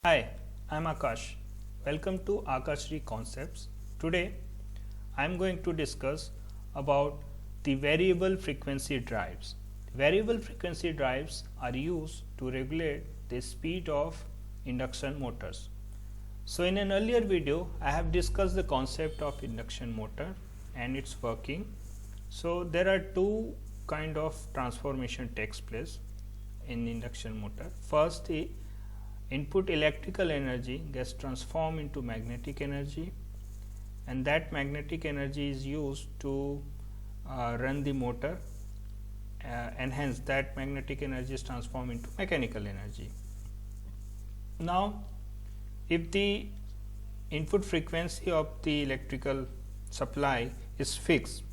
Hi, I'm Akash. Welcome to Akashri Concepts. Today, I'm going to discuss about the variable frequency drives. Variable frequency drives are used to regulate the speed of induction motors. So, in an earlier video, I have discussed the concept of induction motor and its working. So, there are two kind of transformation takes place in induction motor. First, the input electrical energy gets transformed into magnetic energy, and that magnetic energy is used to run the motor, and hence that magnetic energy is transformed into mechanical energy. Now, if the input frequency of the electrical supply is fixed,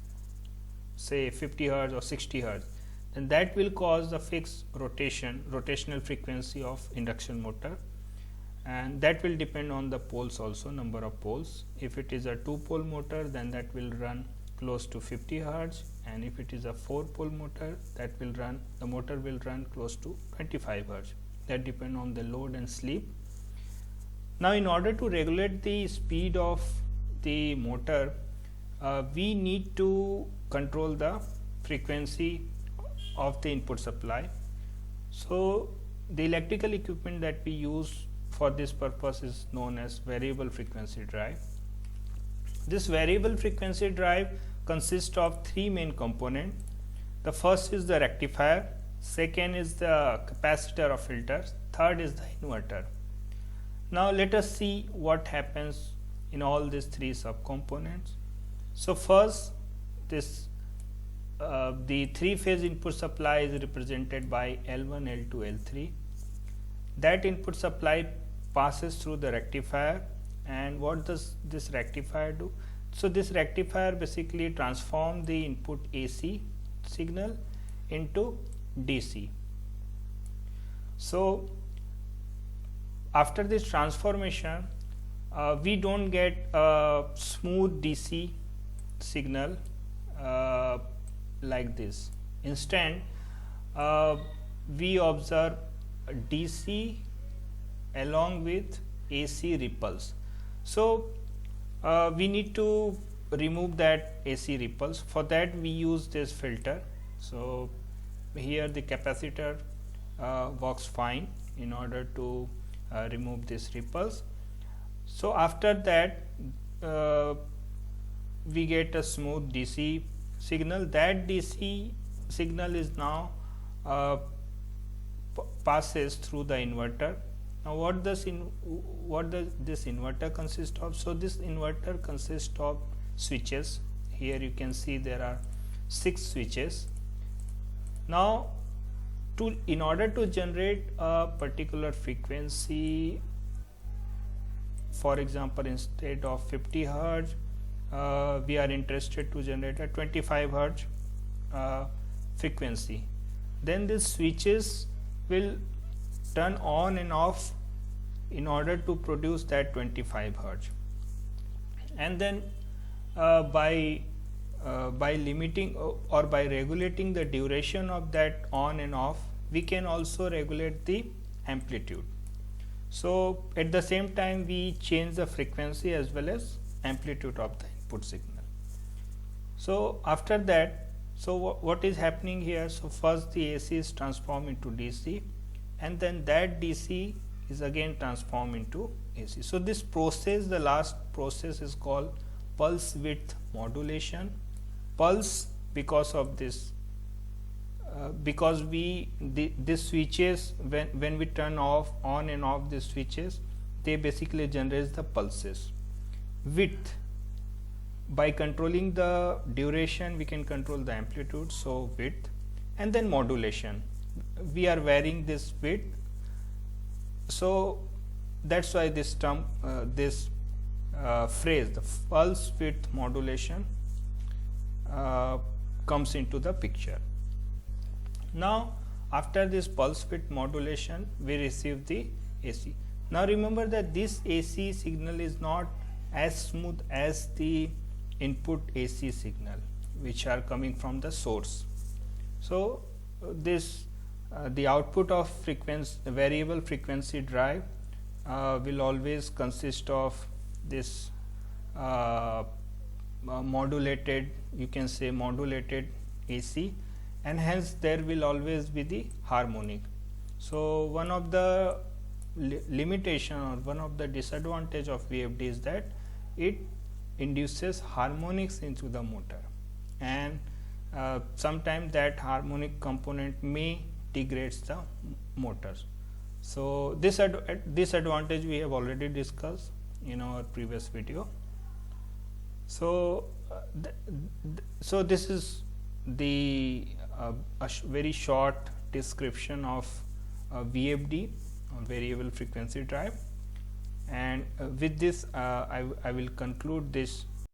say 50 hertz or 60 hertz, then that will cause the fixed rotational frequency of induction motor, and that will depend on the poles also, number of poles. If it is a 2-pole motor, then that will run close to 50 hertz, and if it is a 4-pole motor, the motor will run close to 25 hertz. That depend on the load and sleep. Now, in order to regulate the speed of the motor, we need to control the frequency of the input supply. So, the electrical equipment that we use for this purpose is known as variable frequency drive. This variable frequency drive consists of three main components. The first is the rectifier, second is the capacitor or filter, third is the inverter. Now, let us see what happens in all these three subcomponents. So, first the three-phase input supply is represented by L1, L2, L3. That input supply passes through the rectifier, and what does this rectifier do? So, this rectifier basically transforms the input AC signal into DC. So, after this transformation, we don't get a smooth DC signal like this. Instead, we observe DC along with AC ripples. So, we need to remove that AC ripples. For that, we use this filter. So, here the capacitor works fine in order to remove these ripples. So, after that, we get a smooth DC signal. That DC signal is now passes through the inverter. Now, what does this inverter consist of? So, this inverter consists of switches. Here you can see there are 6 switches. Now, in order to generate a particular frequency, for example, instead of 50 hertz, we are interested to generate a 25 hertz frequency. Then these switches will turn on and off in order to produce that 25 hertz, and then by limiting or by regulating the duration of that on and off, we can also regulate the amplitude. So, at the same time, we change the frequency as well as amplitude of the input signal. So, after that, what is happening here? So, first the AC is transformed into DC, and then that DC is again transformed into AC. So, this process, the last process, is called pulse width modulation. Pulse, because of this, because these switches, when we turn on and off these switches, they basically generate the pulses. Width, by controlling the duration, we can control the amplitude. So, width, and then modulation, we are varying this width. So, that is why this term, this phrase, the pulse width modulation, comes into the picture. Now, after this pulse width modulation, we receive the AC. Now, remember that this AC signal is not as smooth as the input AC signal which are coming from the source. So, this the output of variable frequency drive will always consist of this modulated, you can say modulated AC, and hence there will always be the harmonic. So one of the limitation or one of the disadvantage of VFD is that it induces harmonics into the motor, and sometimes that harmonic component may degrades the motors. So this disadvantage we have already discussed in our previous video. So so this is the very short description of VFD, variable frequency drive, and with this I will conclude this